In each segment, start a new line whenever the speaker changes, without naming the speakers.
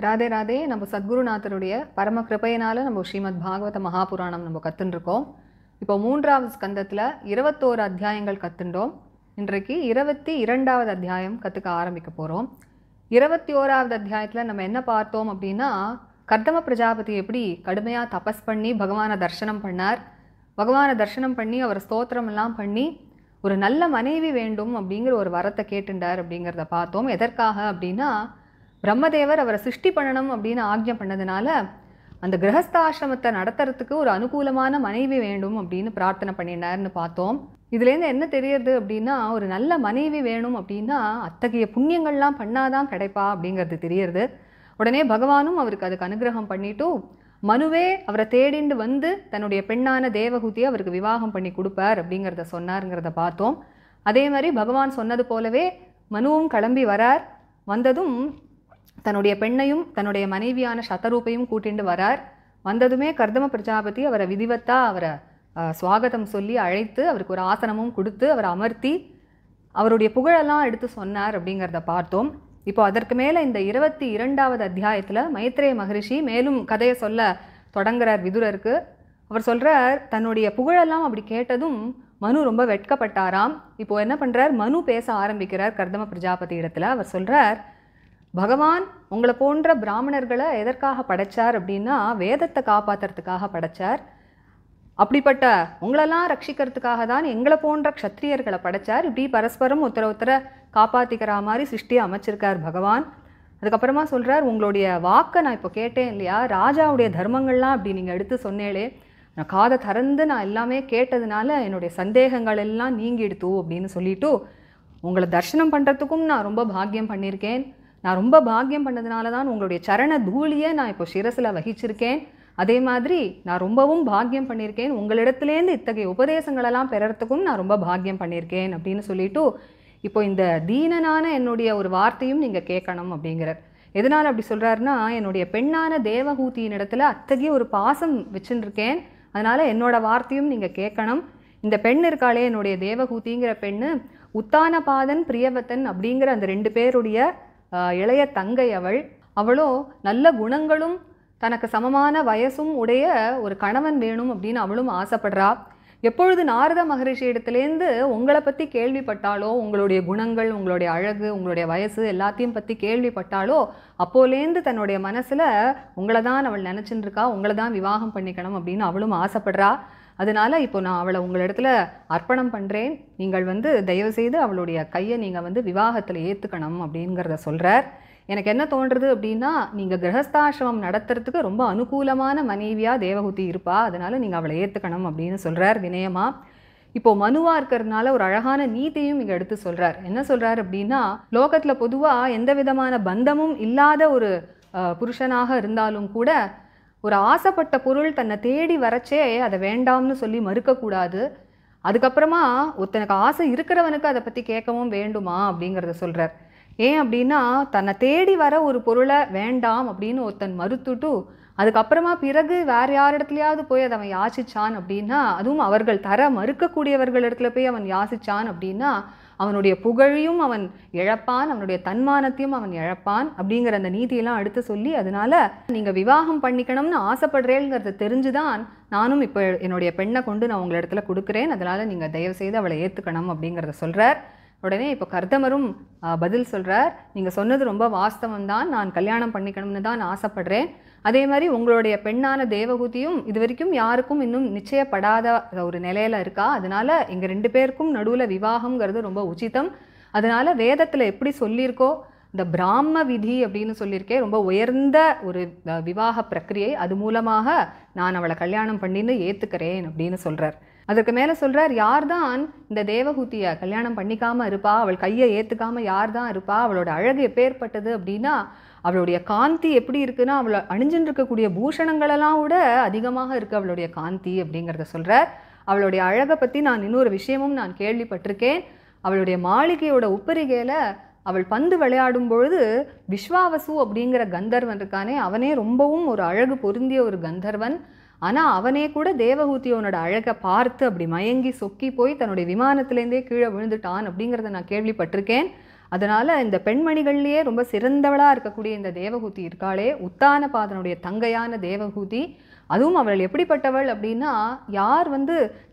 ராதே ராதே. நம்ம சத்குருநாதருடைய பரம கிருபையினால நம்ம ஸ்ரீமத் பாகவத மகாபுராணம் நம்ம கற்றுருக்கோம். இப்போ 3வது ஸ்கந்தத்தில் 21 அத்தியாயங்கள் கற்றுண்டோம். இன்றைக்கு 22வது அத்தியாயம் கற்றுக்க ஆரம்பிக்க போகிறோம். 21வது அத்தியாயத்தில் நம்ம என்ன பார்த்தோம் அப்படின்னா, கர்தம பிரஜாபதி எப்படி கடுமையாக தபஸ் பண்ணி பகவானை தரிசனம் பண்ணார். பகவானை தரிசனம் பண்ணி அவர் ஸ்தோத்திரம் எல்லாம் பண்ணி ஒரு நல்ல மனைவி வேண்டும் அப்படிங்கிற ஒரு வரத்தை கேட்டுண்டார் அப்படிங்கிறத பார்த்தோம். எதற்காக அப்படின்னா, பிரம்மதேவர் அவரை சிருஷ்டி பண்ணணும் அப்படின்னு ஆக்ஞை பண்ணதுனால அந்த கிரகஸ்தாசிரமத்தை நடத்துறதுக்கு ஒரு அனுகூலமான மனைவி வேண்டும் அப்படின்னு பிரார்த்தனை பண்ணினார்னு பார்த்தோம். இதுலேருந்து என்ன தெரியறது அப்படின்னா, ஒரு நல்ல மனைவி வேணும் அப்படின்னா அத்தகைய புண்ணியங்கள்லாம் பண்ணாதான் கிடைப்பா அப்படிங்கிறது தெரியறது. உடனே பகவானும் அவருக்கு அதுக்கு அனுகிரகம் பண்ணிட்டு மனுவே அவரை தேடிண்டு வந்து தன்னுடைய பெண்ணான தேவகூதியை அவருக்கு விவாகம் பண்ணி கொடுப்பார் அப்படிங்கிறத சொன்னாருங்கிறத பார்த்தோம். அதே மாதிரி பகவான் சொன்னது போலவே மனுவும் கிளம்பி வரார். வந்ததும் தன்னுடைய பெண்ணையும் தன்னுடைய மனைவியான சதரூபையும் கூட்டிண்டு வரார். வந்ததுமே கர்தம பிரஜாபதி அவரை விதிவத்தா அவரை சுவாகதம் சொல்லி அழைத்து அவருக்கு ஒரு ஆசனமும் கொடுத்து அவரை அமர்த்தி அவருடைய புகழெல்லாம் எடுத்து சொன்னார் அப்படிங்கிறத பார்த்தோம். இப்போ அதற்கு மேலே இந்த 22வது அத்தியாயத்தில் மைத்ரேய மகரிஷி மேலும் கதையை சொல்ல தொடங்குறார் விதுரருக்கு. அவர் சொல்கிறார், தன்னுடைய புகழெல்லாம் அப்படி கேட்டதும் மனு ரொம்ப வெட்கப்பட்டாராம். இப்போ என்ன பண்ணுறார், மனு பேச ஆரம்பிக்கிறார் கர்தம பிரஜாபதி இடத்துல. அவர் சொல்கிறார், பகவான் உங்களை போன்ற பிராமணர்களை எதற்காக படைச்சார் அப்படின்னா வேதத்தை காப்பாற்றுறதுக்காக படைச்சார். அப்படிப்பட்ட உங்களெல்லாம் ரட்சிக்கிறதுக்காக தான் எங்களை போன்ற க்ஷத்ரியர்களை படைச்சார். இப்படி பரஸ்பரம் ஒருத்தரை காப்பாற்றிக்கிற மாதிரி சிருஷ்டியை அமைச்சிருக்கார் பகவான். அதுக்கப்புறமா சொல்கிறார், உங்களுடைய வாக்கை நான் இப்போ கேட்டேன் இல்லையா, ராஜாவுடைய தர்மங்கள்லாம் அப்படி நீங்கள் எடுத்து சொன்னேளே, நான் காதை திறந்து நான் எல்லாமே கேட்டதுனால என்னுடைய சந்தேகங்கள் எல்லாம் நீங்கிடுத்து அப்படின்னு சொல்லிட்டு, உங்களை தரிசனம் பண்ணுறதுக்கும் நான் ரொம்ப பாக்கியம் பண்ணியிருக்கேன். நான் ரொம்ப பாக்கியம் பண்ணதுனால தான் உங்களுடைய சரண தூளியை நான் இப்போ சிரசில் வகிச்சிருக்கேன். அதே மாதிரி நான் ரொம்பவும் பாக்கியம் பண்ணியிருக்கேன். உங்களிடத்துலேருந்து இத்தகைய உபதேசங்களெல்லாம் பெறறதுக்கும் நான் ரொம்ப பாக்கியம் பண்ணியிருக்கேன் அப்படின்னு சொல்லிட்டு, இப்போ இந்த தீனனான என்னுடைய ஒரு வார்த்தையும் நீங்கள் கேட்கணும் அப்படிங்கிறார். எதனால் அப்படி சொல்கிறாருன்னா, என்னுடைய பெண்ணான தேவகூதியின் இடத்துல அத்தகைய ஒரு பாசம் வச்சுருக்கேன். அதனால் என்னோட வார்த்தையும் நீங்கள் கேட்கணும். இந்த பெண் இருக்காளே, என்னுடைய தேவகூதிங்கிற பெண்ணு உத்தானபாதன் பிரியவத்தன் அப்படிங்கிற அந்த 2 பேருடைய இளைய தங்கை அவளோ நல்ல குணங்களும் தனக்கு சமமான வயசும் உடைய ஒரு கணவன் வேணும் அப்படின்னு அவளும் ஆசைப்படுறா. எப்பொழுது நாரத மகரிஷி இடத்துலேருந்து உங்களை பற்றி கேள்விப்பட்டாலோ, உங்களுடைய குணங்கள், உங்களுடைய அழகு, உங்களுடைய வயசு எல்லாத்தையும் பற்றி கேள்விப்பட்டாலோ, அப்போலேருந்து தன்னுடைய மனசில் உங்களை தான் அவள் நினச்சின்னு இருக்கா, உங்களை தான் விவாகம் பண்ணிக்கணும் அப்படின்னு அவளும் ஆசைப்படுறா. அதனால் இப்போ நான் அவளை உங்களிடத்துல அர்ப்பணம் பண்ணுறேன். நீங்கள் தயவுசெய்து அவளுடைய கையை நீங்கள் விவாகத்தில் ஏற்றுக்கணும் அப்படிங்கிறத சொல்கிறார். எனக்கு என்ன தோன்றுறது அப்படின்னா, நீங்கள் கிரகஸ்தாசிரமம் நடத்துறதுக்கு ரொம்ப அனுகூலமான மனைவியாக தேவகூதி இருப்பா. அதனால் நீங்கள் அவளை ஏற்றுக்கணும் அப்படின்னு சொல்கிறார் வினயமா. இப்போது மனுவாக இருக்கிறதுனால ஒரு அழகான நீதியும் இங்கே எடுத்து சொல்கிறார். என்ன சொல்கிறார் அப்படின்னா, லோகத்தில் பொதுவாக எந்த விதமான பந்தமும் இல்லாத ஒரு புருஷனாக இருந்தாலும் கூட ஒரு ஆசைப்பட்ட பொருள் தன்னை தேடி வரச்சே அதை வேண்டாம்னு சொல்லி மறுக்கக்கூடாது. அதுக்கப்புறமா ஒருத்தனுக்கு ஆசை இருக்கிறவனுக்கு அதை பற்றி கேட்கவும் வேண்டுமா அப்படிங்கிறத சொல்கிறார். ஏன் அப்படின்னா, தன்னை தேடி வர ஒரு பொருளை வேண்டாம் அப்படின்னு ஒருத்தன் மறுத்துட்டு அதுக்கப்புறமா பிறகு வேறு யார் இடத்துலையாவது போய் அதை அவன் யாசிச்சான் அப்படின்னா, அதுவும் அவர்கள் தர மறுக்கக்கூடியவர்கள் இடத்துல போய் அவன் யாசிச்சான் அப்படின்னா அவனுடைய புகழையும் அவன் இழப்பான், அவனுடைய தன்மானத்தையும் அவன் இழப்பான் அப்படிங்கிற அந்த நீதியெல்லாம் எடுத்து சொல்லி, அதனால நீங்கள் விவாகம் பண்ணிக்கணும்னு ஆசைப்படுறேங்கிறத தெரிஞ்சுதான் நானும் இப்போ என்னுடைய பெண்ணை கொண்டு நான் உங்கள் இடத்துல கொடுக்குறேன். அதனால் நீங்கள் தயவுசெய்து அவளை ஏற்றுக்கணும் அப்படிங்கிறத சொல்கிறார். உடனே இப்போ கர்தமரும் பதில் சொல்கிறார், நீங்கள் சொன்னது ரொம்ப வாஸ்தவம்தான், நான் கல்யாணம் பண்ணிக்கணும்னு தான் ஆசைப்படுறேன். அதே மாதிரி உங்களுடைய பெண்ணான தேவகூதியும் இது வரைக்கும் யாருக்கும் இன்னும் நிச்சயப்படாத ஒரு நிலையில் இருக்கா. அதனால் எங்கள் 2 பேருக்கும் நடுவில் விவாகம்ங்கிறது ரொம்ப உச்சிதம். அதனால் வேதத்தில் எப்படி சொல்லியிருக்கோ, இந்த பிராம விதி அப்படின்னு சொல்லியிருக்கேன், ரொம்ப உயர்ந்த ஒரு விவாக பிரக்கிரியை, அது மூலமாக நான் அவளை கல்யாணம் பண்ணின்னு ஏற்றுக்கிறேன் அப்படின்னு சொல்கிறார். அதற்கு மேலே சொல்கிறார், யார் தான் இந்த தேவகூதியை கல்யாணம் பண்ணிக்காமல் இருப்பா, அவள் கையை ஏற்றுக்காமல் யார் தான் இருப்பா, அவளோட அழகு எப்பேற்பட்டது அப்படின்னா, அவளுடைய காந்தி எப்படி இருக்குன்னா, அவளை அணிஞ்சுன்னு இருக்கக்கூடிய பூஷணங்களெல்லாம் விட அதிகமாக இருக்குது அவளுடைய காந்தி அப்படிங்கிறத சொல்கிறார். அவளுடைய அழகை பற்றி நான் இன்னொரு விஷயமும் நான் கேள்விப்பட்டிருக்கேன். அவளுடைய மாளிகையோட உப்பரிகையில் அவள் பந்து விளையாடும் பொழுது விஸ்வாவசு அப்படிங்கிற கந்தர்வன் இருக்கானே, அவனே ரொம்பவும் ஒரு அழகு பொருந்திய ஒரு கந்தர்வன். ஆனால் அவனே கூட தேவகூதியோனோட அழகை பார்த்து அப்படி மயங்கி சொக்கி போய் தன்னுடைய விமானத்திலேருந்தே கீழே விழுந்துட்டான் அப்படிங்கிறத நான் கேள்விப்பட்டிருக்கேன். அதனால் இந்த பெண்மணிகள்லேயே ரொம்ப சிறந்தவளாக இருக்கக்கூடிய இந்த தேவகூதி இருக்காளே, உத்தானபாதனுடைய தங்கையான தேவகூதி, அதுவும் அவள் எப்படிப்பட்டவள் அப்படின்னா, யார்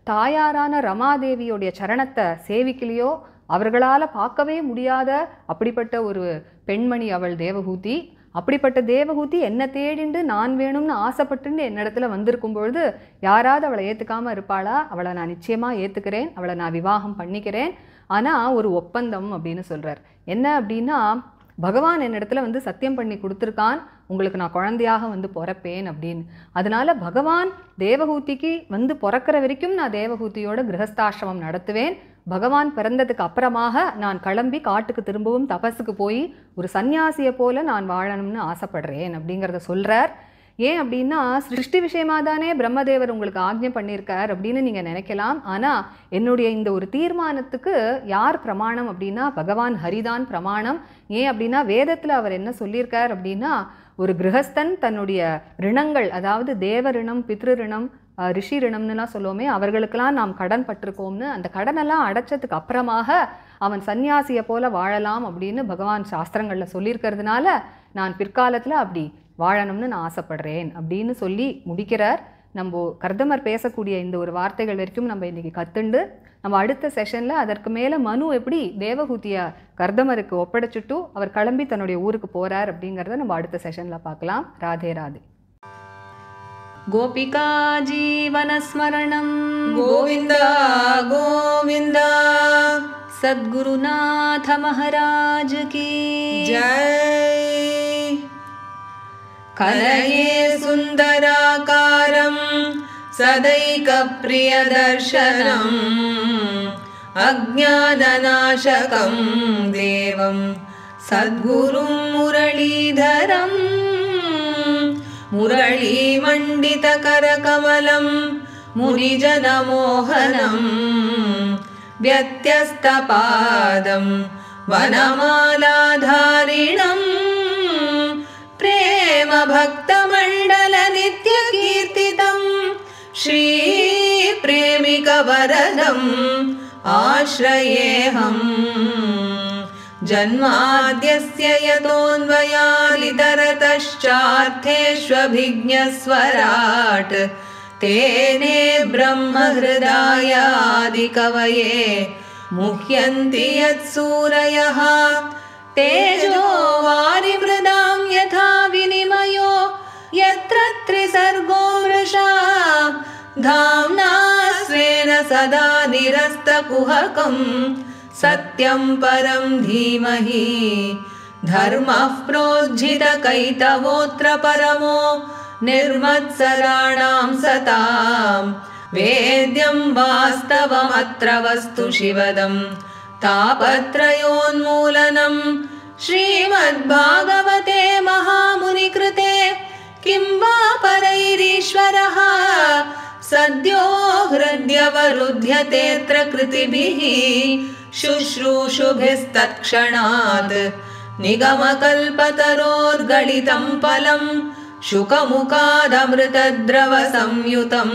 தாயாரான ரமாதேவியோடைய சரணத்தை சேவிக்கலையோ அவர்களால் பார்க்கவே முடியாத அப்படிப்பட்ட ஒரு பெண்மணி அவள் தேவகூதி. அப்படிப்பட்ட தேவகூதி என்ன தேடிண்டு நான் வேணும்னு ஆசைப்பட்டுன்னு என்னிடத்துல வந்திருக்கும் பொழுது யாராவது அவளை ஏற்றுக்காமல் இருப்பாளா? அவளை நான் நிச்சயமாக ஏற்றுக்கிறேன், அவளை நான் விவாகம் பண்ணிக்கிறேன். ஆனால் ஒரு ஒப்பந்தம் அப்படின்னு சொல்கிறார். என்ன அப்படின்னா, பகவான் என்னிடத்துல சத்தியம் பண்ணி கொடுத்துருக்கான், உங்களுக்கு நான் குழந்தையாக பிறப்பேன் அப்படின்னு. அதனால பகவான் தேவகூதிக்கு பிறக்கிற வரைக்கும் நான் தேவகூதியோட கிரகஸ்தாசிரமம் நடத்துவேன். பகவான் பிறந்ததுக்கு அப்புறமாக நான் கிளம்பி காட்டுக்கு திரும்பவும் தபஸுக்கு போய் ஒரு சன்னியாசியை போல நான் வாழணும்னு ஆசைப்படுறேன் அப்படிங்கிறத சொல்கிறார். ஏன் அப்படின்னா, சிருஷ்டி விஷயமாக தானே பிரம்மதேவர் உங்களுக்கு ஆக்ஞை பண்ணியிருக்கார் அப்படின்னு நீங்கள் நினைக்கலாம். ஆனால் என்னுடைய இந்த ஒரு தீர்மானத்துக்கு யார் பிரமாணம் அப்படின்னா, பகவான் ஹரிதான் பிரமாணம். ஏன் அப்படின்னா, வேதத்தில் அவர் என்ன சொல்லியிருக்கார் அப்படின்னா, ஒரு கிரகஸ்தன் தன்னுடைய ரிணங்கள், அதாவது தேவ ரிணம், பித்ரு ரிணம், ரிஷி ரிணம்னுலாம் சொல்லுவோமே, அவர்களுக்கெல்லாம் நாம் கடன் பட்டிருக்கோம்னு, அந்த கடனெல்லாம் அடைச்சதுக்கு அப்புறமாக அவன் சன்னியாசியை போல வாழலாம் அப்படின்னு பகவான் சாஸ்திரங்களில் சொல்லியிருக்கிறதுனால நான் பிற்காலத்தில் அப்படி வாழணும்னு நான் ஆசைப்படுறேன் அப்படின்னு சொல்லி முடிக்கிறார். நம்ம கர்தமர் பேசக்கூடிய இந்த ஒரு வார்த்தைகள் வரைக்கும் நம்ம இன்றைக்கி கற்றுண்டு, நம்ம அடுத்த செஷனில் அதற்கு மேலே மனு எப்படி தேவகூதியை கர்தமருக்கு ஒப்படைச்சிட்டு அவர் கிளம்பி தன்னுடைய ஊருக்கு போகிறார் அப்படிங்கிறத நம்ம அடுத்த செஷனில் பார்க்கலாம். ராதே ராதே. गोपिका जीवनस्मरणं
गोविन्द गोविन्द।
सद्गुरुनाथ महाराज की
जय। कलये सुन्दराकारं सदैकप्रियदर्शनम् अज्ञाननाशकं देवं सद्गुरुं मुरलीधरम् मुरलीमण्डितकरकमलं मुनिजनमोहनं व्यत्यस्तपादं वनमालाधारिणं प्रेमभक्तमण्डलनित्यकीर्तितं श्रीप्रेमिकवरदम् आश्रयेऽहम्। जन्माद्यस्य यतोऽन्वयादितरतश्चार्थेष्वभिज्ञस्वराट् तेने ब्रह्महृदायादिकवये मुह्यन्ति यत्सूरयः। तेजो वारिमृदां यथा विनिमयो यत्र त्रिसर्गो मृषा धाम्ना स्वेन सदा निरस्तकुहकम् सत्यं परं धीमहि। धर्मः प्रोज्झितकैतवोऽत्र परमो निर्मत्सराणां सतां वेद्यं वास्तवमत्र वस्तु शिवदं तापत्रयोन्मूलनं। श्रीमद्भागवते महामुनिकृते किं वा परैरीश्वरः सद्यो हृद्यवरुध्यतेऽत्र कृतिभिः शुश्रूषुभिस्तत्क्षणात् निगमकल्पतरोर्गलितं फलं शुकमुखादमृतद्रवसंयुतं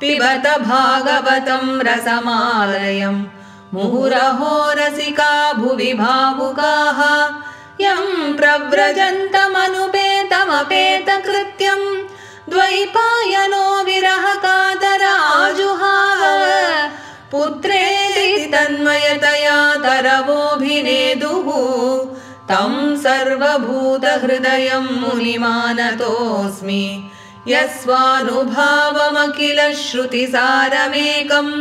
पिबत भागवतं रसमालयं मुहुरहो रसिका भुवि भावुकाः यं प्रव्रजन्तमनुपेतमपेतकृत्यं द्वैपायनो विरहकातराजुहाव पुत्रेति तन्मयतया तरवोऽभिनेदुः तं सर्वभूतहृदयं मुनिमानतोऽस्मि। यस्वानुभावमखिलश्रुतिसारमेकम्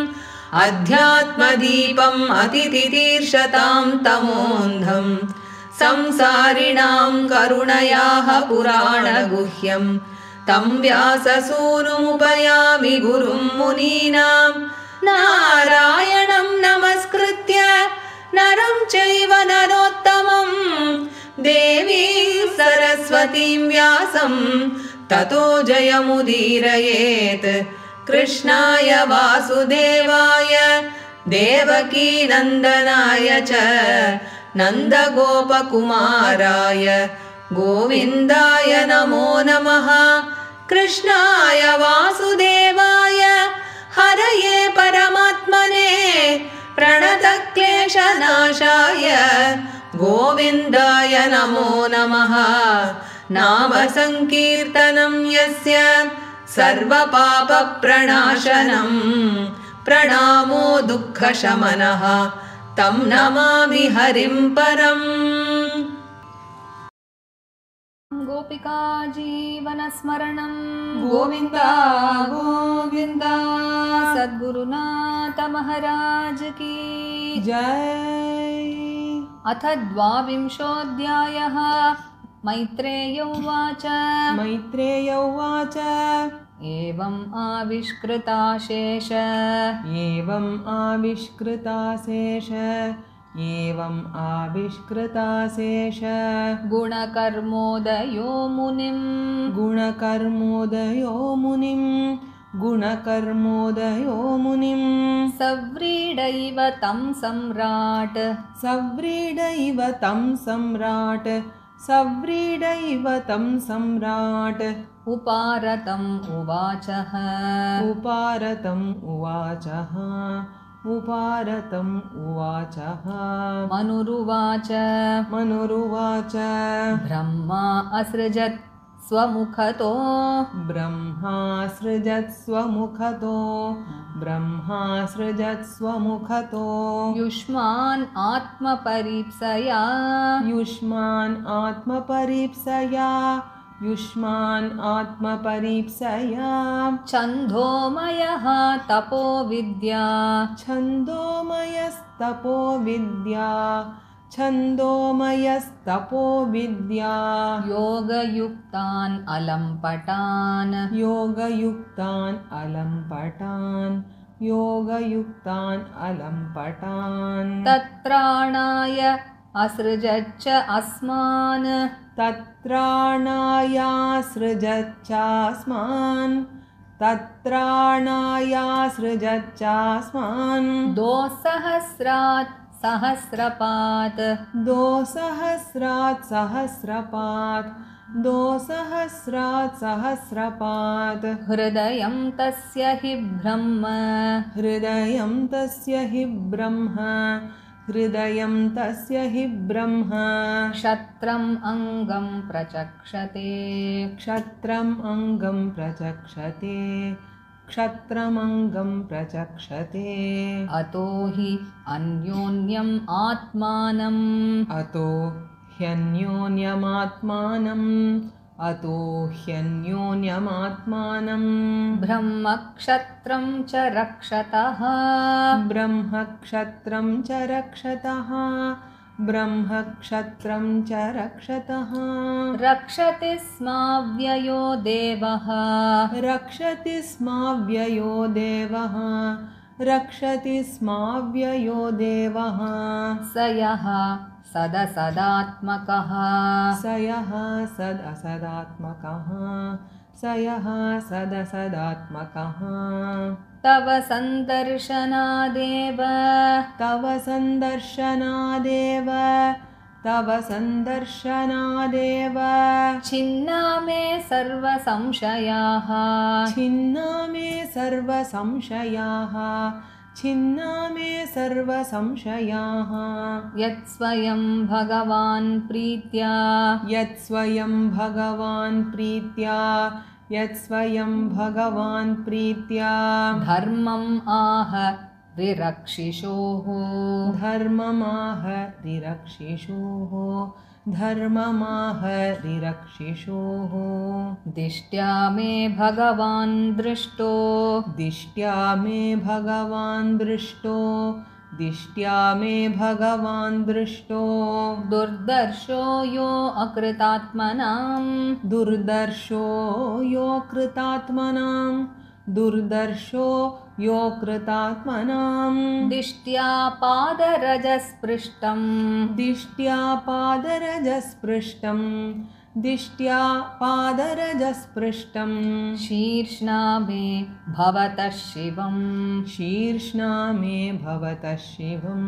अध्यात्मदीपम् अतितितीर्षतां तमोऽन्धम् संसारिणां करुणयाः पुराणगुह्यं तं व्याससूनुमुपयामि गुरुं मुनीनां। नारायणं नमस्कृत्य नरं चैव नरोत्तमं देवीं सरस्वतीं व्यासं ततो जयमुदीरयेत्। कृष्णाय वासुदेवाय देवकीनन्दनाय च नन्दगोपकुमाराय गोविन्दाय नमो नमः। कृष्णाय वासुदेवाय हरये परमात्मने प्रणतक्लेशनाशाय गोविन्दाय नमो नमः। नाम संकीर्तनं यस्य सर्वपापप्रणाशनं प्रणामो दुःखशमनः तं नमामि हरिं परम्।
गोपिका जीवनस्मरणं
गोविन्दा गोविन्दा।
सद्गुरुनाथ महाराज की
जय।
अथ द्वाविंशोऽध्यायः। मैत्रेय उवाच
मैत्रेय उवाच
एवम् आविष्कृताशेष
एवम् आविष्कृताशेष एवम् आविष्कृताशेष
गुणकर्मोदयो मुनिम्
गुणकर्मोदयो मुनिम् गुणकर्मोदयो मुनिम्
सव्रीडैव तं सम्राट्
सव्रीडैव तं सम्राट् सव्रीडैव तं सम्राट्
उपारतम् उवाचः
उपारतम् उवाचः उपारतम् उवाचः
मनुरुवाच
मनुरुवाच
ब्रह्मा असृजत् स्वमुखतो
ब्रह्मा सृजत् स्वमुखतो ब्रह्मा सृजत् स्वमुखतो
युष्मान् आत्मपरीप्सया
युष्मान् आत्मपरीप्सया युष्मान् आत्मपरीप्सया
छन्दोमयः तपो विद्या
छन्दोमयस्तपो विद्या छन्दोमयस्तपो विद्या
योगयुक्तान् अलम्पटान्
योगयुक्तान् अलम्पटान् योगयुक्तान् अलम्पटान्
तत्राणाय असृजच्च अस्मान्
तत्राणायासृजच्चास्मान् तत्राणायासृजच्चास्मान्
दोसहस्रात् सहस्रपात्
दोसहस्रात् सहस्रपात् दोसहस्रात् सहस्रपात्
हृदयं तस्य हि ब्रह्म
हृदयं तस्य हि ब्रह्म हृदयं तस्य हि ब्रह्म
क्षत्रम् अङ्गं प्रचक्षते
क्षत्रम् अङ्गं प्रचक्षते क्षत्रमङ्गं प्रचक्षते
अतो हि अन्योन्यम् आत्मानम्
अतो ह्यन्योन्यमात्मानम् अतो ह्यन्योन्यमात्मानम्
ब्रह्मक्षत्रं च रक्षतः
ब्रह्मक्षत्रं च रक्षतः ब्रह्मक्षत्रं च रक्षतः
रक्षति स्माव्ययो देवः
रक्षति स्माव्ययो देवः रक्षति स्माव्ययो देवः
स यः सदसदात्मकः
स यः सदसदात्मकः स यः सदसदात्मकः
तव सन्दर्शनादेव
तव सन्दर्शनादेव तव सन्दर्शनादेव
छिन्ना मे सर्वसंशयाः
छिन्ना मे सर्वसंशयाः छिन्ना मे सर्वसंशयाः
यत्स्वयं भगवान् प्रीत्या
यत्स्वयं भगवान् प्रीत्या यत्स्वयं भगवान् प्रीत्या
धर्मम् आह रिरक्षिषोः
धर्ममाह रिरक्षिषोः धर्ममाह रिरक्षिषोः
दिष्ट्या मे भगवान् दृष्टो
दिष्ट्या मे भगवान् दृष्टो दिष्ट्या मे भगवान् दृष्टो
दुर्दर्शो यो अकृतात्मनां
दुर्दर्शो यो कृतात्मनां दुर्दर्शो यो कृतात्मनां
दिष्ट्या पादरजस्पृष्टं
दिष्ट्या पादरजस्पृष्टं दिष्ट्या पादरजस्पृष्टं
शीर्ष्णा मे भवतः शिवं
शीर्ष्णा मे भवतः शिवं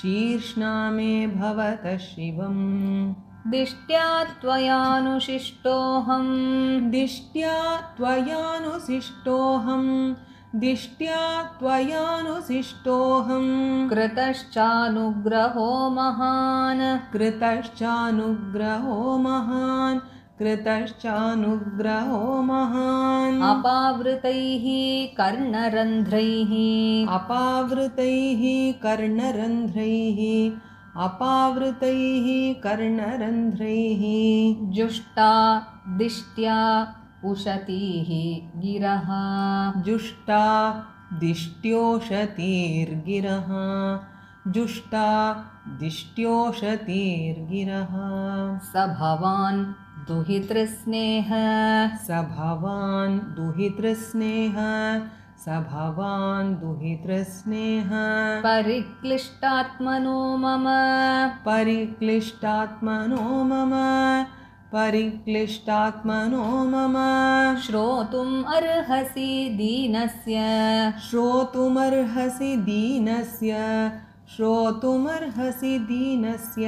शीर्ष्णा मे भवतः शिवं
दिष्ट्या त्वयानुशिष्टोऽहं
दिष्ट्या त्वयानुशिष्टोऽहं दिष्ट्या त्वयानुसिष्टोऽहम्
कृतश्चानुग्रहो महान्
कृतश्चानुग्रहो महान् कृतश्चानुग्रहो महान्
अपावृतैः कर्णरन्ध्रैः
अपावृतैः कर्णरन्ध्रैः अपावृतैः कर्णरन्ध्रैः
जुष्टा दिष्ट्या उशतीः गिरः
जुष्टा दिष्ट्योषतीर्गिरः जुष्टा दिष्ट्योषतीर्गिरः
स भवान् दुहितृस्नेह
स भवान् दुहितृस्नेह स भवान् दुहितृस्नेह
परिक्लिष्टात्मनो मम
परिक्लिष्टात्मनो मम परिक्लिष्टात्मनो मम
श्रोतुम् अर्हसि दीनस्य
श्रोतुमर्हसि दीनस्य श्रोतुमर्हसि दीनस्य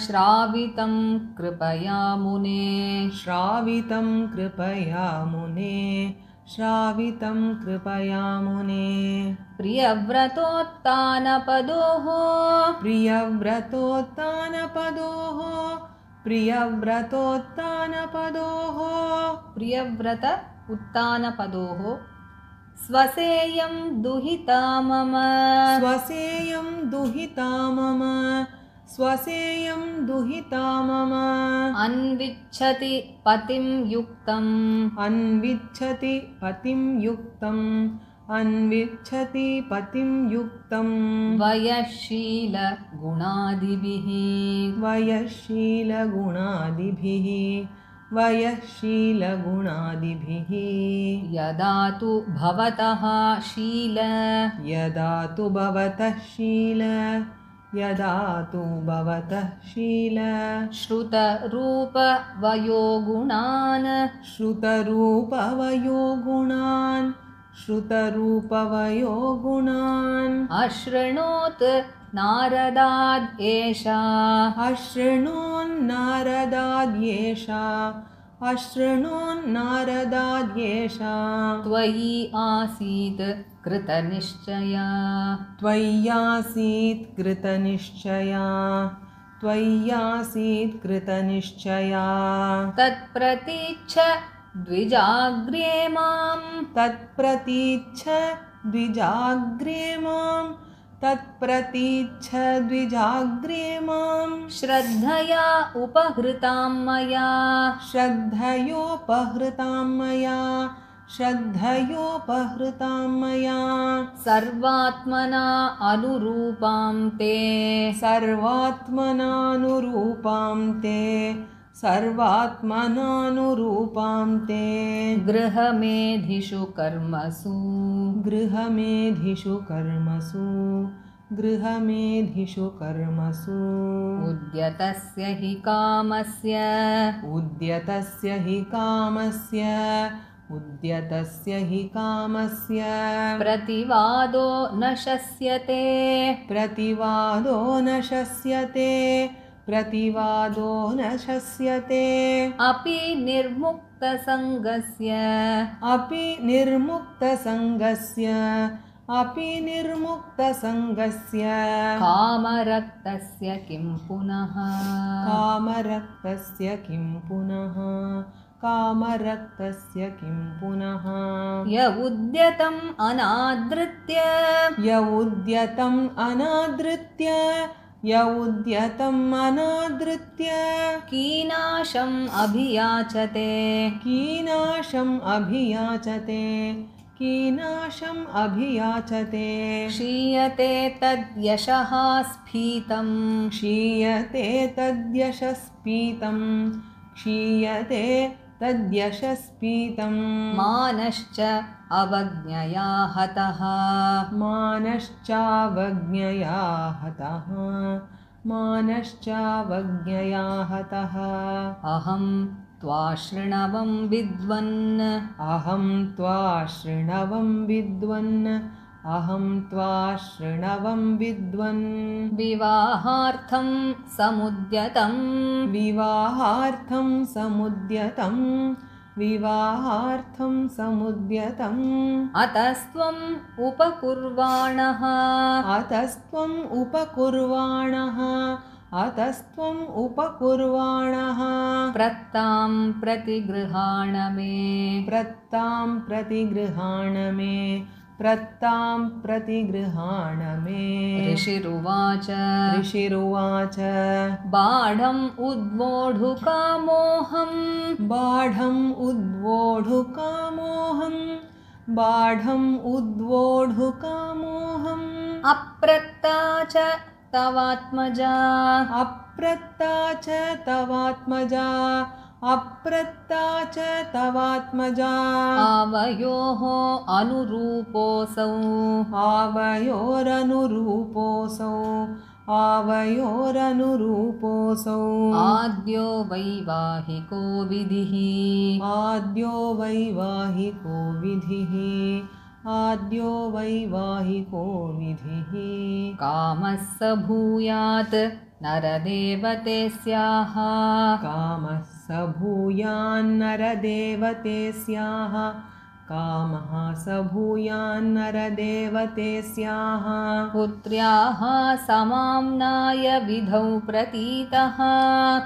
श्रावितं कृपया मुने
श्रावितं कृपया मुने श्रावितं कृपया मुने
प्रियव्रतोत्तानपदोः
प्रियव्रतोत्तानपदोः प्रियव्रतोत्तानपदोः
प्रियव्रत उत्तानपदोः स्वसेयं दुहिता मम
स्वसेयं दुहिता मम स्वसेयं दुहिता मम
अन्विच्छति पतिं युक्तम्
अन्विच्छति पतिं युक्तम् अन्विच्छति पतिं युक्तं
वयशीलगुणादिभिः
वयशीलगुणादिभिः वयशीलगुणादिभिः
यदा तु भवतः शील
यदा तु भवतः शील यदा तु भवतः शील
श्रुतरूपवयोगुणान्
श्रुतरूपवयोगुणान् श्रुतरूपवयोगुणान्
अशृणोत् नारदाद् एषा
अशृणोन्नारदाद्येषा अशृणोन्नारदाद्येषा
त्वयि आसीत् कृतनिश्चया
त्वय्यासीत् कृतनिश्चया त्वय्यासीत् कृतनिश्चया
तत्प्रतीच्छ द्विजाग्र्ये माम्
तत्प्रतीच्छ द्विजाग्र्ये माम् तत्प्रतीच्छ द्विजाग्र्ये माम्
श्रद्धया उपहृतां मया
श्रद्धयोपहृतां मया श्रद्धयोपहृतां मया
सर्वात्मना अनुरूपां ते
सर्वात्मनानुरूपां ते सर्वात्मनानुरूपां ते
गृहमेधिषु कर्मसु
गृहमेधिषु कर्मसु गृहमेधिषु कर्मसु
उद्यतस्य हि कामस्य
उद्यतस्य हि कामस्य उद्यतस्य हि कामस्य
प्रतिवादो न शस्यते
प्रतिवादो न शस्यते प्रतिवादो न शस्यते
अपि निर्मुक्तसङ्गस्य
अपि निर्मुक्तसङ्गस्य अपि निर्मुक्तसङ्गस्य
कामरक्तस्य किं पुनः
कामरक्तस्य किं पुनः कामरक्तस्य किं पुनः
य उद्यतम् अनादृत्य
य उद्यतम् अनादृत्य य उद्यतम् अनादृत्य
कीनाशम् अभियाचते
कीनाशम् अभियाचते कीनाशम् अभियाचते
क्षीयते तद्यशः स्फीतम्
क्षीयते तद्यशस्पीतं क्षीयते तद्यशस्पीतं
मानश्च अवज्ञया हतः
मानश्चावज्ञया हतः मानश्चावज्ञया हतः
अहं त्वाशृणवं विद्वन्
अहं त्वाशृणवं विद्वन् अहं त्वाशृणवं विद्वन्
विवाहार्थं समुद्यतं
विवाहार्थं समुद्यतं विवाहार्थं समुद्यतम्
अतस्त्वम् उपकुर्वाणः
अतस्त्वम् उपकुर्वाणः
प्रत्तां प्रतिगृहाण मे
प्रत्तां प्रतिगृहाण मे
ऋषिरुवाच
ऋषिरुवाच
बाढम् उद्वोढुकामोऽहम्
बाढम् उद्वोढुकामोऽहम्
अप्रत्ता च तवात्मजा
अप्रत्ता च तवात्मजा
आवयोः अनुरूपोऽसौ
आवयोरनुरूपोऽसौ
आद्यो वैवाहिको विधिः
आद्यो वैवाहिको विधिः
कामः स भूयात् नरदेवते स्याः
कामः स भूयान्नरदेवते स्याः कामः स भूयान्नरदेवते स्याः
पुत्र्याः समाम्नाय विधौ प्रतीतः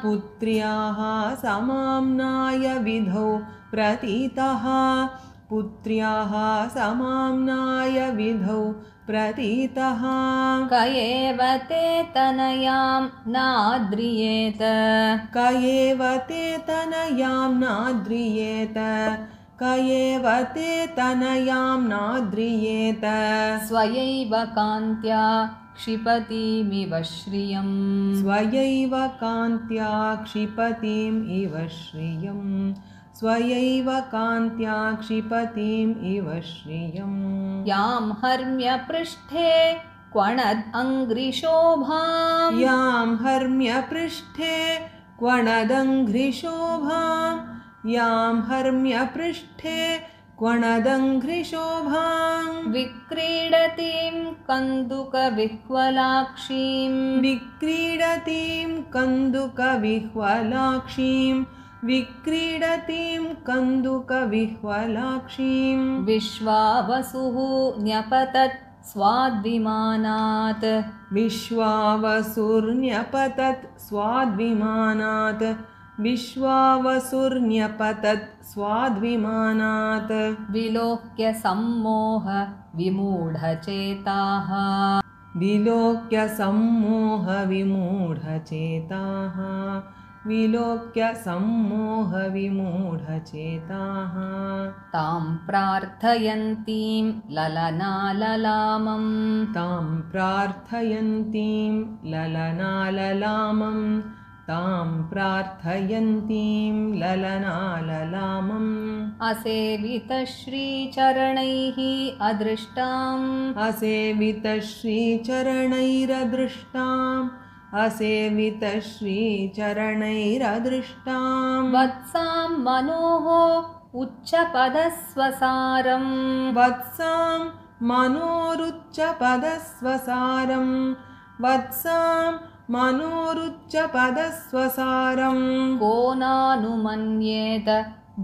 पुत्र्याः समाम्नाय विधौ प्रतीतः पुत्र्याः समाम्नाय विधौ प्रतीतः
क एव ते तनयां नाद्रियेत
क एव ते तनयां नाद्रियेत
स्वयैव कान्त्या क्षिपतिमिव श्रियम्
स्वयैव कान्त्या क्षिपतिम् इव श्रियम्
यां हर्म्यपृष्ठे क्वणद् अङ्घ्रिशोभाम्
यां हर्म्यपृष्ठे क्वणदङ्घ्रिशोभाम्
विक्रीडतीं कन्दुकविह्वलाक्षीम्
विक्रीडतीं कन्दुकविह्वलाक्षीम्
विश्वावसुः न्यपतत् स्वाद्विमानात्
विश्वावसुर्न्यपतत् स्वाद्विमानात्
विलोक्य सम्मोह विमूढचेताः
विलोक्य सम्मोहविमूढचेताः
तां प्रार्थयन्तीं ललनाललामम्
तां प्रार्थयन्तीं ललनाललामम्
असेवितश्रीचरणैः अदृष्टाम्
असेवितश्रीचरणैरदृष्टाम्
वत्सां मनोः उच्चपदस्वसारम्
वत्सां मनोरुच्चपदस्वसारम्
को नानुमन्येत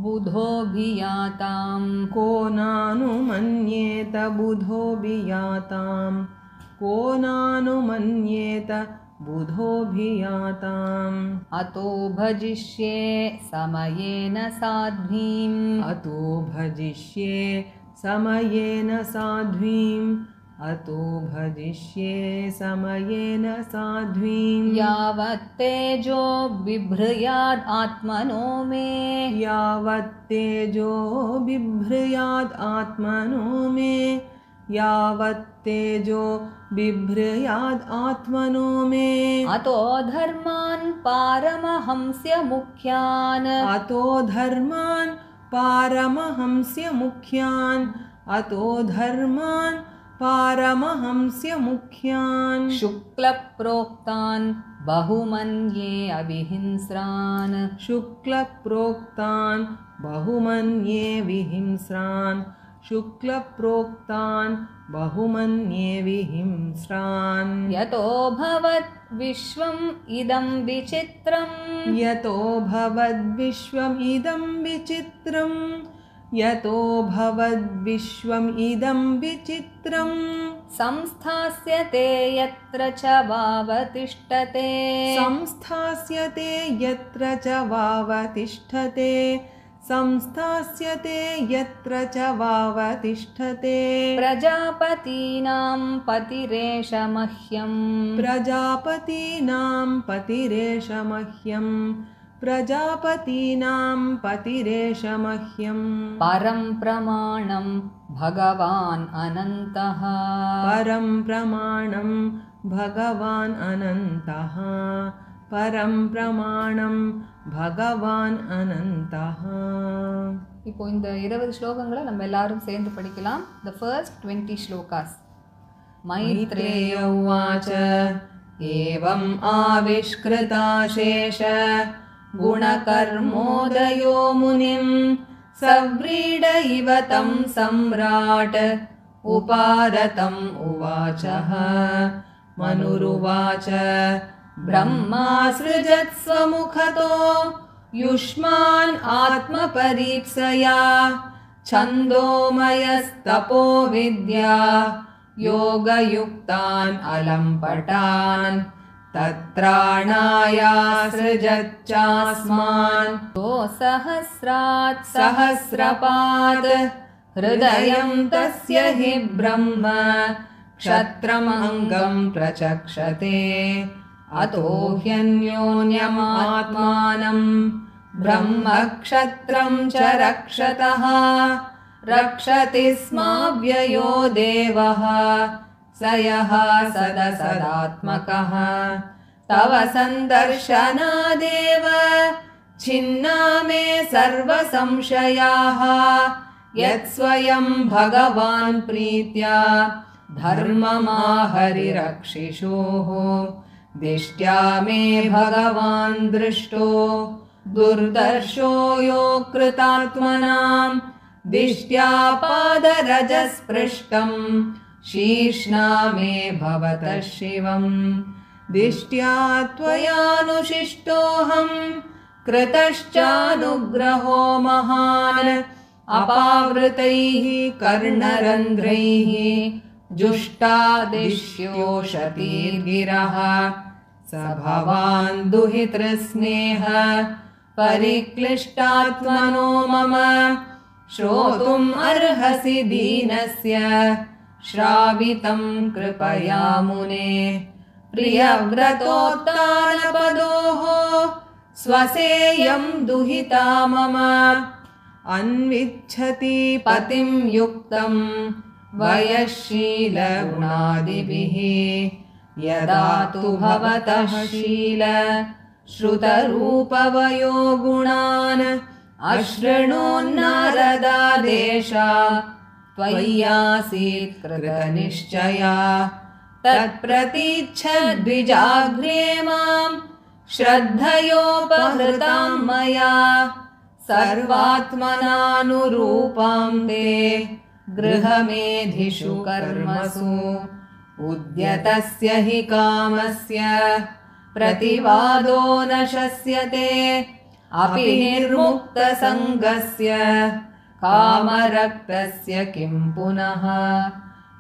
बुधोऽभियाताम्
को नानुमन्येत बुधोऽभियाताम्
अतो भजिष्ये समयेन साध्वीम् यावत् तेजो बिभ्रयाद् आत्मनो मे अतो धर्मान् पारमहंस्य मुख्यान् शुक्लप्रोक्तान् बहुमन्ये विहिंस्रान् यतो भवत् विश्वम् इदं विचित्रम्
यतो भवद्विश्वमिदं विचित्रम् यतो भवद्विश्वमिदं विचित्रम्
संस्थास्यते यत्र च वावतिष्ठते
संस्थास्यते यत्र च वावतिष्ठते संस्थास्यते यत्र च वावतिष्ठते
प्रजापतीनां पतिरेष मह्यम्
प्रजापतीनां पतिरेष मह्यम् प्रजापतीनां पतिरेष मह्यम्
परं प्रमाणं भगवान् अनन्तः
परं प्रमाणं भगवान् अनन्तः परं प्रमाणं भगवान् अनन्तः
இப்போ இந்த 20 ஸ்லோகங்களை நம்ம எல்லாரும் சேர்ந்து படிக்கலாம். The first 20 shlokas.
मैत्रेय उवाच एवम् आविष्कृताशेष गुणकर्मोदयो मुनिं सव्रीड इव तं सम्राट् उपारतम् उवाचः मनुरुवाच ब्रह्मा सृजत्स्वमुखतो युष्मान् आत्मपरीप्सया छन्दोमयस्तपो विद्या योगयुक्तान् अलम्पटान् तत्राणायासृजच्चास्मान्
सहस्रात्
सहस्रपात् हृदयं तस्य हि ब्रह्म क्षत्रमङ्गं प्रचक्षते अतो ह्यन्योन्यमात्मानं ब्रह्म क्षत्रं च रक्षतः रक्षति स्माव्ययो देवः स यः सदसदात्मकः तव सन्दर्शनादेव छिन्ना मे सर्वसंशयाः यत्स्वयं भगवान् प्रीत्या धर्ममाहरिरक्षिषोः दिष्ट्या मे भगवान् दृष्टो दुर्दर्शो यो कृतात्मनां दिष्ट्या पादरजस्पृष्टं शीर्ष्णा मे भवतः शिवम् दिष्ट्या त्वयानुशिष्टोऽहं कृतश्चानुग्रहो महान् अपावृतैः कर्णरन्ध्रैः जुष्टादिश्योषतीर्गिरः स भवान् दुहितृस्नेह परिक्लिष्टात्मनो मम श्रोतुम् अर्हसि दीनस्य श्रावितं कृपया मुने प्रियव्रतोत्तानपदोः स्वसेयं दुहिता मम अन्विच्छति पतिं युक्तं वयःशीलगुणादिभिः यदा तु भवतः शील श्रुतरूपवयो गुणान् अशृणोन्नारदादेशा त्वय्यासीत् कृतनिश्चया तत्प्रतीच्छद्विजाग्रे मां श्रद्धयोपहृतां मया सर्वात्मनानुरूपां ते गृहमेधिषु कर्मसु उद्यतस्य हि कामस्य प्रतिवादो न शस्यते अपि निर्मुक्तसङ्गस्य कामरक्तस्य किं पुनः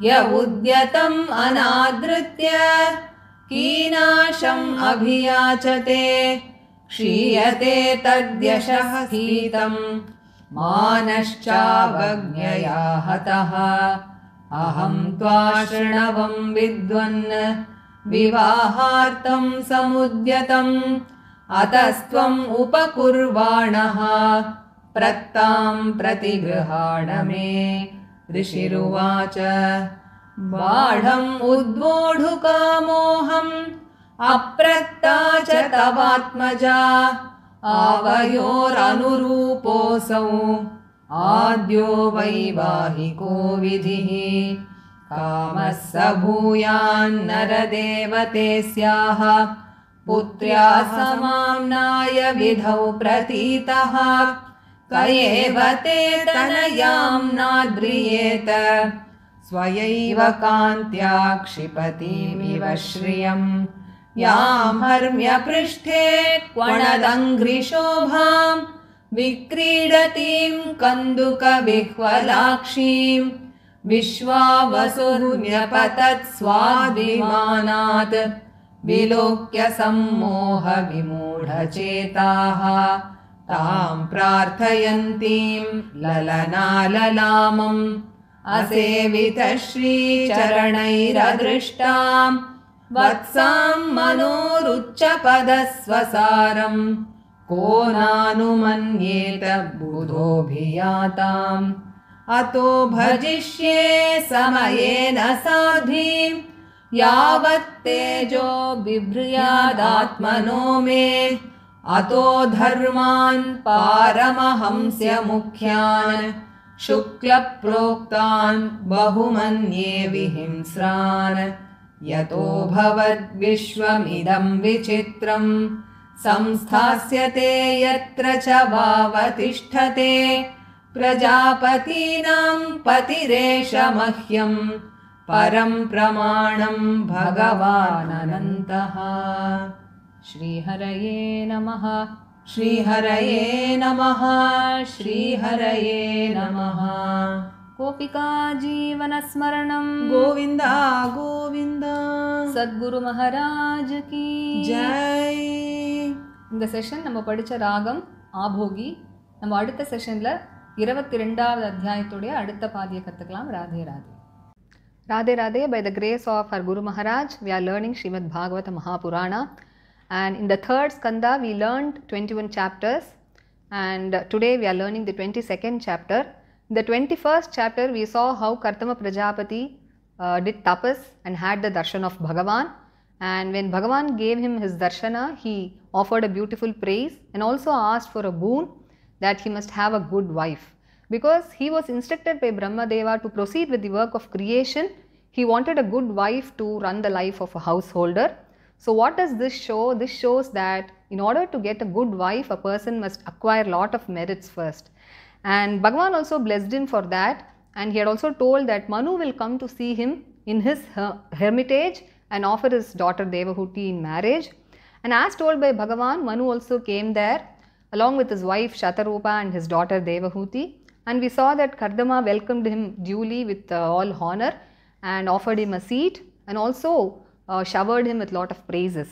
य उद्यतम् अनादृत्य कीनाशम् अभियाचते क्षीयते तद्यशः स्थितं मानश्चावज्ञया हतः अहं त्वाशृणवं विद्वन् विवाहार्थं समुद्यतम् अतस्त्वम् उपकुर्वाणः प्रत्तां प्रतिगृहाण मे ऋषिरुवाच बाढम् उद्वोढुकामोऽहम् अप्रत्ता च तवात्मजा आवयोरनुरूपोऽसौ आद्यो वैवाहिको विधिः कामः स भूयान्नरदेवते स्याः पुत्र्या समाम्नाय विधौ प्रतीतः क एव ते तनयां नाद्रियेत स्वयैव कान्त्या क्षिपतिमिव श्रियम् यां हर्म्यपृष्ठे क्वणदङ्घ्रिशोभां विक्रीडतीं कन्दुकविह्वलाक्षीं विश्वावसुर्न्यपतत् स्वाद्विमानात् विलोक्य सम्मोहविमूढचेताः तां प्रार्थयन्तीं ललनाललामम् असेवितश्रीचरणैरदृष्टां वत्सां मनोरुच्चपदस्वसारम् को नानुमन्येत बुधोऽभियाताम् अतो भजिष्ये समयेन साध्वीं यावत्तेजो बिभ्र्यादात्मनो मे अतो धर्मान् पारमहंस्य मुख्यान् शुक्लप्रोक्तान् बहुमन्ये विहिंस्रान् यतो भवद्विश्वमिदं विचित्रं संस्थास्यते यत्र च वावतिष्ठते प्रजापतीनां पतिरेष मह्यं परं प्रमाणं भगवानन्तः। श्रीहरये नमः। श्रीहरये नमः। श्रीहरये नमः।
गोपिका जीवनस्मरणं
गोविन्द गोविन्द।
சத்குரு மகாராஜ் கி
जय।
இந்த செஷன் நம்ம படித்த ராகம் ஆபோகி. நம்ம அடுத்த செஷனில் 22வது அத்தியாயத்துடைய அடுத்த பாதியை கற்றுக்கலாம். Radhe Radhe. Radhe Radhe. By the grace of our Guru Maharaj, we are learning Srimad Bhagavata Mahapurana. And in the third skanda, we learned 21 chapters. And today we are learning the 22nd chapter. In the 21st chapter, we saw how Kartama Prajapati did tapas and had the darshan of Bhagavan. And when Bhagavan gave him his darshana, he offered a beautiful praise and also asked for a boon that he must have a good wife. Because he was instructed by Brahmadeva to proceed with the work of creation, he wanted a good wife to run the life of a householder. So what does this show? This shows that in order to get a good wife, a person must acquire a lot of merits first. And Bhagavan also blessed him for that, and he had also told that Manu will come to see him in his hermitage and offer his daughter Devahuti in marriage. And as told by Bhagavan, Manu also came there along with his wife Shatarupa and his daughter Devahuti. And we saw that Kardama welcomed him duly with all honor and offered him a seat and also showered him with lot of praises.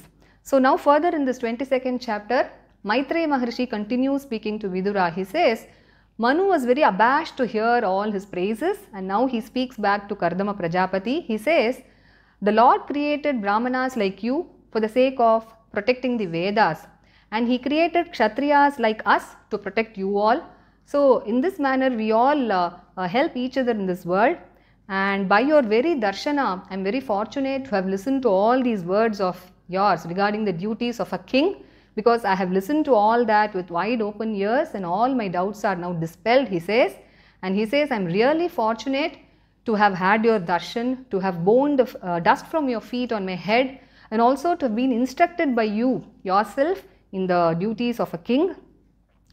So now further in this 22nd chapter, Maitreya Maharshi continues speaking to Vidura. He says, Manu was very abashed to hear all his praises, and now he speaks back to Kardama Prajapati. He says, the Lord created Brahmanas like you for the sake of protecting the Vedas, and he created Kshatriyas like us to protect you all. So in this manner we all help each other in this world, and by your very darshana I am very fortunate to have listened to all these words of yours regarding the duties of a king, because I have listened to all that with wide open ears and all my doubts are now dispelled, he says. And he says, I am really fortunate to have had your darshan, to have borne the dust from your feet on my head, and also to have been instructed by you yourself in the duties of a king.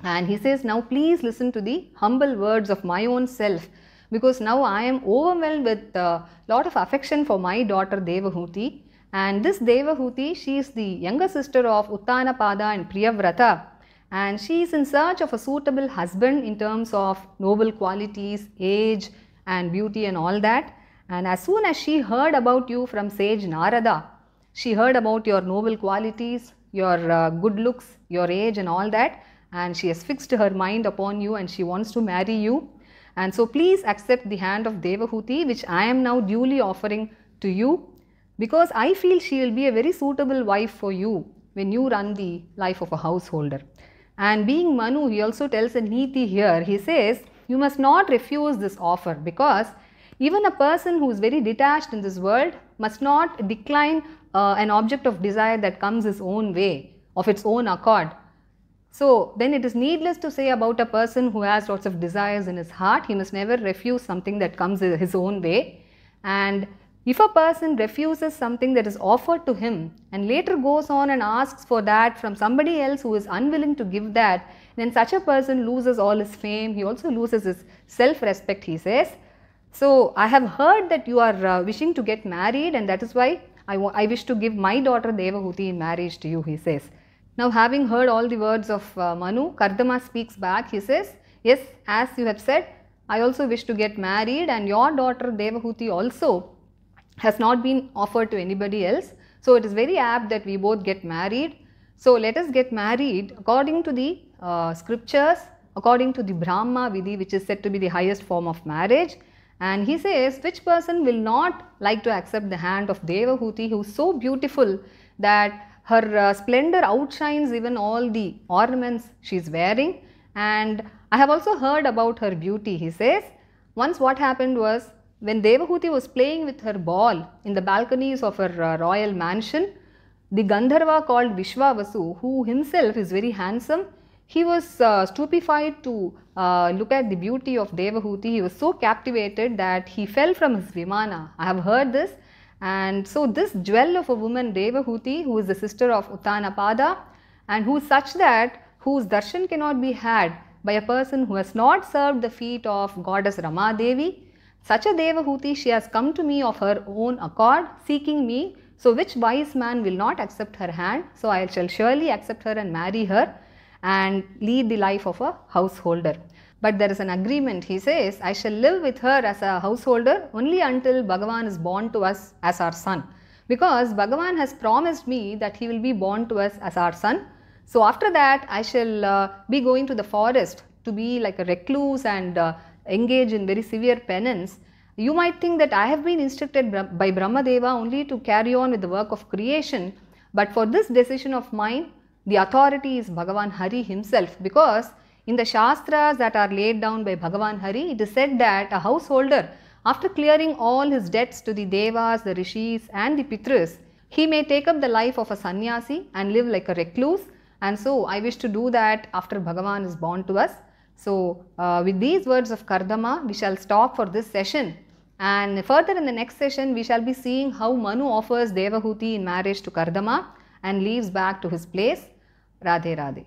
And he says, now please listen to the humble words of my own self, because now I am overwhelmed with a lot of affection for my daughter Devahuti. And this Devahuti, she is the younger sister of Uttanapada and Priyavrata, and she is in search of a suitable husband in terms of noble qualities, age and beauty and all that. And as soon as she heard about you from sage Narada, she heard about your noble qualities, your good looks, your age and all that, and she has fixed her mind upon you and she wants to marry you. And so please accept the hand of Devahuti, which I am now duly offering to you, because I feel she will be a very suitable wife for you when you run the life of a householder. And being Manu, he also tells a neeti here. He says, you must not refuse this offer, because even a person who is very detached in this world must not decline an object of desire that comes his own way, of its own accord. So then it is needless to say about a person who has lots of desires in his heart, he must never refuse something that comes his own way. And if a person refuses something that is offered to him and later goes on and asks for that from somebody else who is unwilling to give that, then such a person loses all his fame, he also loses his self-respect, he says. So I have heard that you are wishing to get married, and that is why I wish to give my daughter Devahuti in marriage to you, he says. Now, having heard all the words of Manu, Kardama speaks back. He says, yes, as you have said, I also wish to get married, and your daughter Devahuti also has not been offered to anybody else. So, it is very apt that we both get married. So, let us get married according to the scriptures, according to the Brahma Vidhi, which is said to be the highest form of marriage. And he says, which person will not like to accept the hand of Devahuti, who is so beautiful that her splendor outshines even all the ornaments she is wearing. And I have also heard about her beauty. He says, once what happened was, when Devahuti was playing with her ball in the balconies of her royal mansion, the Gandharva called Vishwavasu, who himself is very handsome, he was stupefied to look at the beauty of Devahuti. He was so captivated that he fell from his Vimana. I have heard this. And so this jewel of a woman, Devahuti, who is the sister of Uttanapada, and who is such that whose darshan cannot be had by a person who has not served the feet of goddess Rama Devi, such a Devahuti, she has come to me of her own accord, seeking me. So which wise man will not accept her hand? So I shall surely accept her and marry her and lead the life of a householder. But there is an agreement. He says, I shall live with her as a householder only until Bhagavan is born to us as our son. Because Bhagavan has promised me that he will be born to us as our son. So after that, I shall be going to the forest to be like a recluse and engage in very severe penance. You might think that I have been instructed by Brahmadeva only to carry on with the work of creation. But for this decision of mine, the authority is Bhagavan Hari himself, because in the Shastras that are laid down by Bhagavan Hari, it is said that a householder, after clearing all his debts to the Devas, the Rishis and the Pitras, he may take up the life of a sannyasi and live like a recluse. And so I wish to do that after Bhagavan is born to us. So with these words of Kardama, we shall stop for this session. And further in the next session, we shall be seeing how Manu offers Devahuti in marriage to Kardama and leaves back to his place. Radhe Radhe.